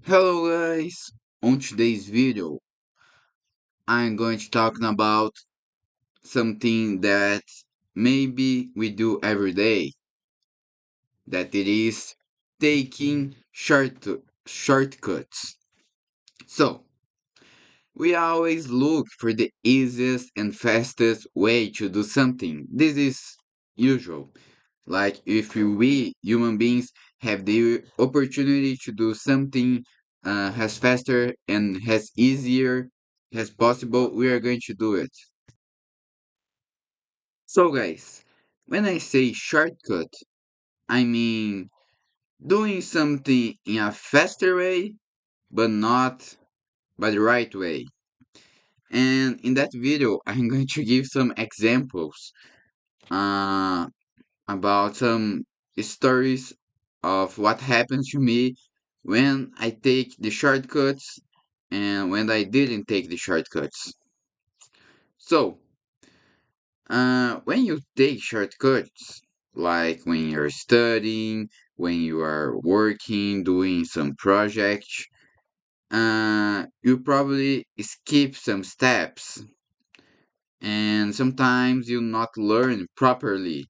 Hello guys, on today's video I'm going to talk about something that maybe we do every day, that it is taking shortcuts. So, we always look for the easiest and fastest way to do something. This is usual. Like if we human beings have the opportunity to do something as faster and as easier as possible, we are going to do it. So guys, when I say shortcut, I mean doing something in a faster way, but not by the right way. And in that video, I'm going to give some examples uh, about some stories of what happens to me when I take the shortcuts and when I didn't take the shortcuts. So, when you take shortcuts, like when you're studying, when you are working, doing some project, you probably skip some steps, and sometimes you not learn properly,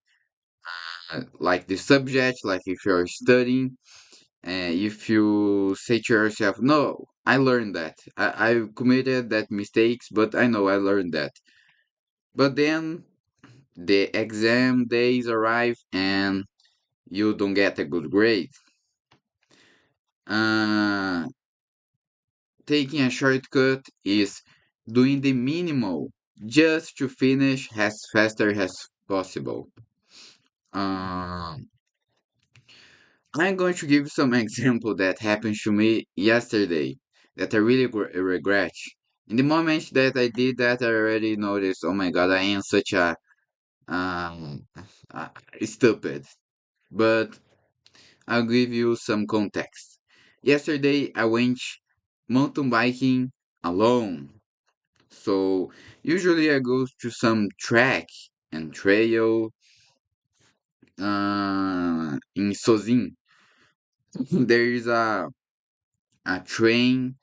like the subject, like if you're studying. If you say to yourself, no, I learned that. I committed that mistakes, but I know I learned that. But then the exam days arrive and you don't get a good grade. Uh, Taking a shortcut is doing the minimal just to finish as faster as possible. Um, I'm going to give some example that happened to me yesterday that I really regret. In the moment that I did that, I already noticed, oh my god, I am such a um uh, stupid. But I'll give you some context. Yesterday, I went mountain biking alone. So usually I go to some track and trail in Sozin. There is a train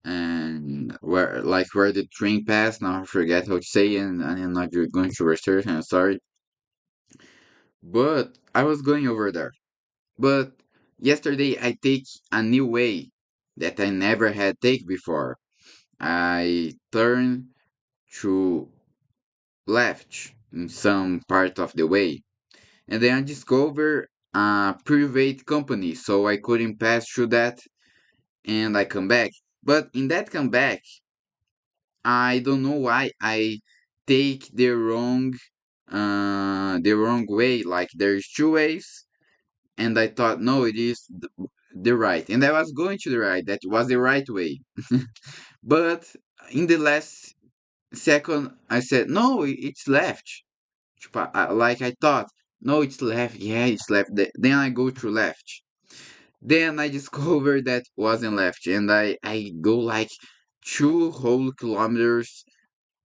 and where the train passed. Now I forget how to say, and I'm not going to research. I'm sorry, but I was going over there. But yesterday I take a new way that I never had take before. I turn to left in some part of the way, and then I discover a private company, so I couldn't pass through that, and I come back. But in that comeback, I don't know why I take the wrong way. Like there's two ways, and I thought no, it is the right, and I was going to the right. That was the right way. But in the last second, I said no, it's left. Like I thought, no, it's left. Yeah, it's left. Then I go to left. Then I discovered that wasn't left, and I go like 2 whole kilometers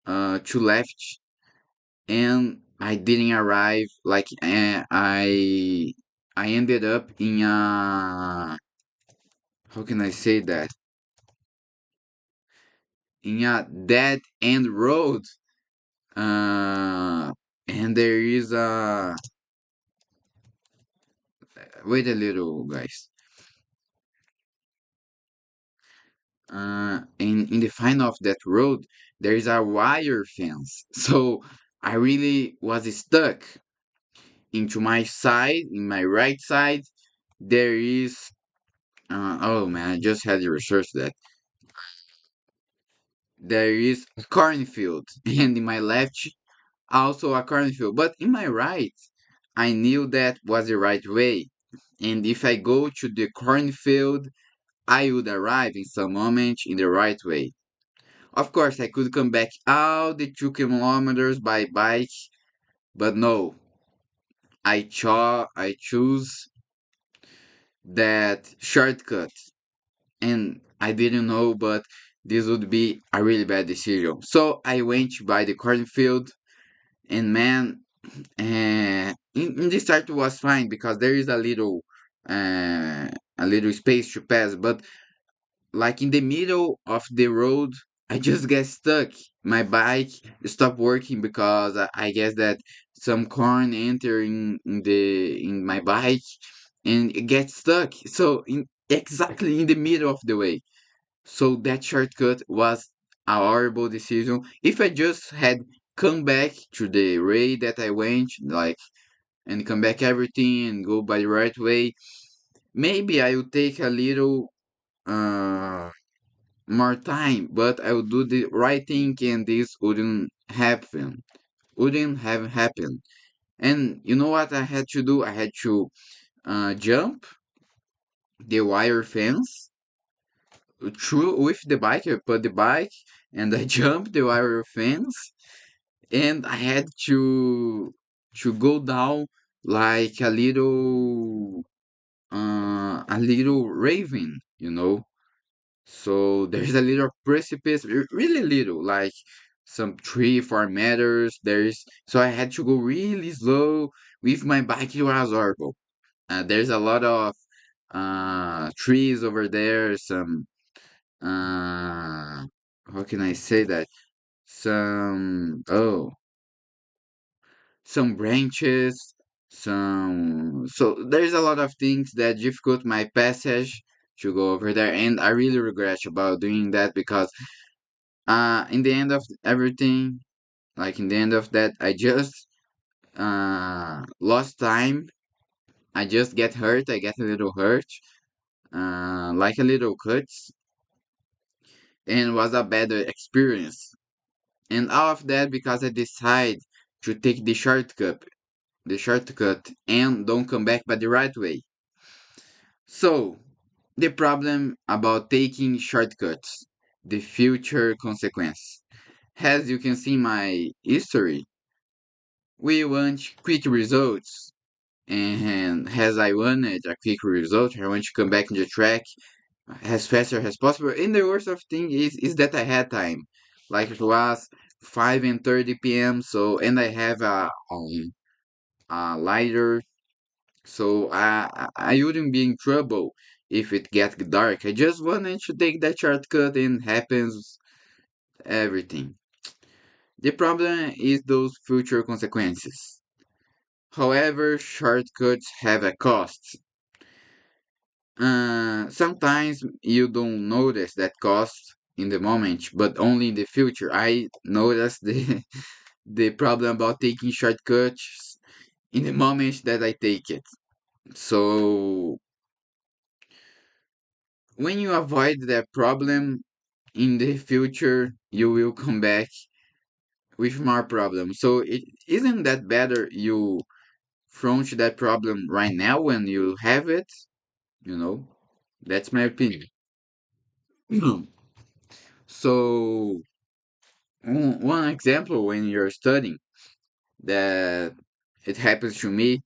to left, and I didn't arrive. Like I ended up in a, how can I say that, in a dead end road. And there is a, wait a little, guys. In the final of that road, there is a wire fence. So I really was stuck. Into my side, in my right side, there is, oh man, I just had to research that. There is a cornfield, and in my left, also a cornfield. But in my right, I knew that was the right way. And if I go to the cornfield, I would arrive in some moment in the right way. Of course, I could come back all the 2 kilometers by bike, but no, I choose that shortcut, and I didn't know, but this would be a really bad decision. So I went by the cornfield, and man, in the start was fine because there is a little space to pass, but like in the middle of the road, I just get stuck. My bike stopped working because I guess that some corn enter in my bike and it gets stuck. So exactly in the middle of the way. So that shortcut was a horrible decision. If I just had come back to the way that I went, like, and come back everything and go by the right way, maybe I would take a little uh more time, but I would do the right thing and this wouldn't happen. Wouldn't have happened. And you know what I had to do? I had to jump the wire fence through with the bike. I put the bike and I jumped the wire fence and I had to go down like a little raven, you know. So there's a little precipice, really little, like some 3 4 meters. There's so I had to go really slow with my bike. It was horrible. There's a lot of trees over there. Some how can I say that? Some branches. So there's a lot of things that difficult my passage to go over there, and I really regret about doing that because in the end of everything, like in the end of that, I just lost time. I just get hurt. I get a little hurt, like a little cuts, and was a bad experience. And all of that because I decide to take the shortcut, and don't come back by the right way. So the problem about taking shortcuts, the future consequence. As you can see in my history, we want quick results. And as I wanted a quick result, I want to come back on the track as fast as possible. And the worst of thing is that I had time. Like it was 5:30 p.m. So and I have a lighter, so I wouldn't be in trouble if it gets dark. I just wanted to take that shortcut and happens everything. The problem is those future consequences. However, shortcuts have a cost. Sometimes you don't notice that cost in the moment, but only in the future. I notice the the problem about taking shortcuts in the moment that I take it. So when you avoid that problem in the future, you will come back with more problems. So it isn't that better you front that problem right now when you have it, you know? That's my opinion. So one example when you're studying that it happens to me,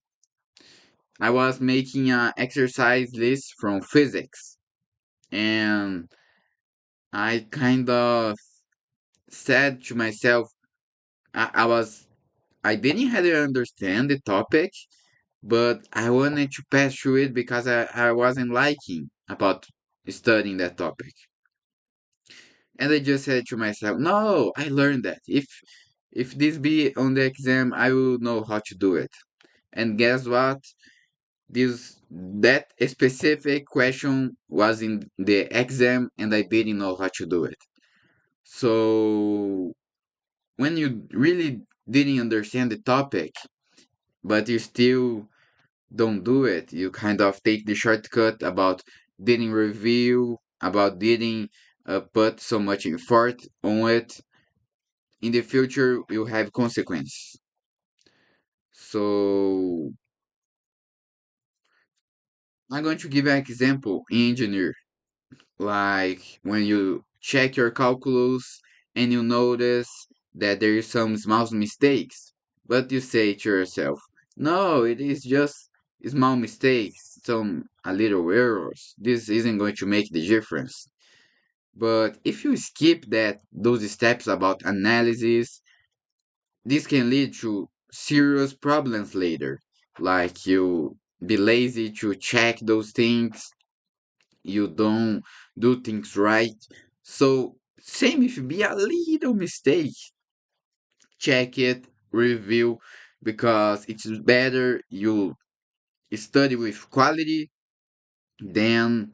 I was making an exercise list from physics and I kind of said to myself, I didn't really understand the topic, but I wanted to pass through it because I wasn't liking about studying that topic. And I just said to myself, no, I learned that. If this be on the exam, I will know how to do it. And guess what? That specific question was in the exam and I didn't know how to do it. So when you really didn't understand the topic, but you still don't do it, you kind of take the shortcut about didn't review, about didn't put so much effort on it. In the future, you have consequence. So I'm going to give an example in engineer. Like when you check your calculus and you notice that there is some small mistakes, but you say to yourself, no, it is just small mistakes, some a little errors. This isn't going to make the difference. But if you skip those steps about analysis, this can lead to serious problems later. Like you be lazy to check those things, you don't do things right. So same if it be a little mistake, check it, review, because it's better you study with quality than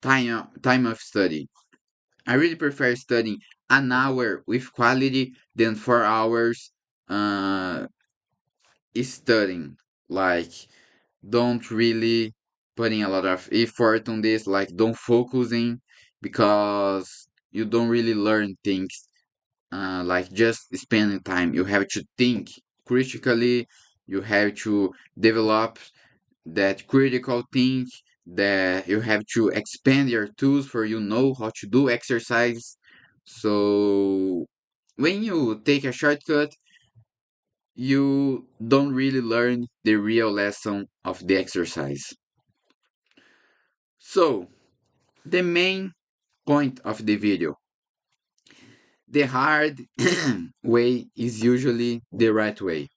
time of study. I really prefer studying an hour with quality than 4 hours uh studying. Like, don't really putting a lot of effort on this, like don't focusing, because you don't really learn things like just spending time. You have to think critically, you have to develop that critical think, that you have to expand your tools for you know how to do exercise. So when you take a shortcut, you don't really learn the real lesson of the exercise. So the main point of the video, the hard way is usually the right way.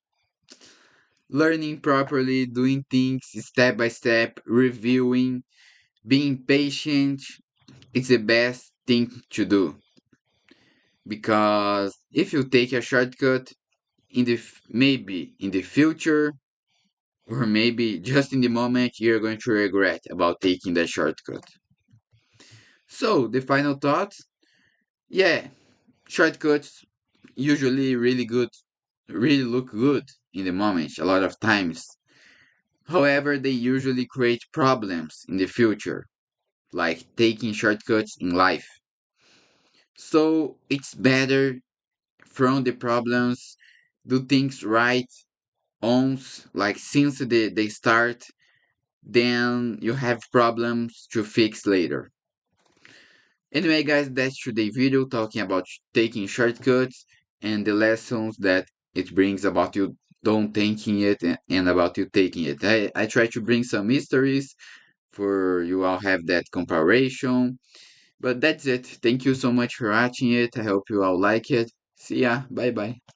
Learning properly, doing things step by step, reviewing, being patient, it's the best thing to do. Because if you take a shortcut maybe in the future, or maybe just in the moment, you're going to regret about taking that shortcut. So the final thought, yeah, shortcuts usually really look good in the moment a lot of times. However, they usually create problems in the future, like taking shortcuts in life. So it's better from the problems, do things right once, like since they start, then you have problems to fix later. Anyway, guys, that's today's video talking about taking shortcuts and the lessons that it brings about you don't taking it and about you taking it. I try to bring some mysteries for you all have that comparison. But that's it. Thank you so much for watching it. I hope you all like it. See ya. Bye bye.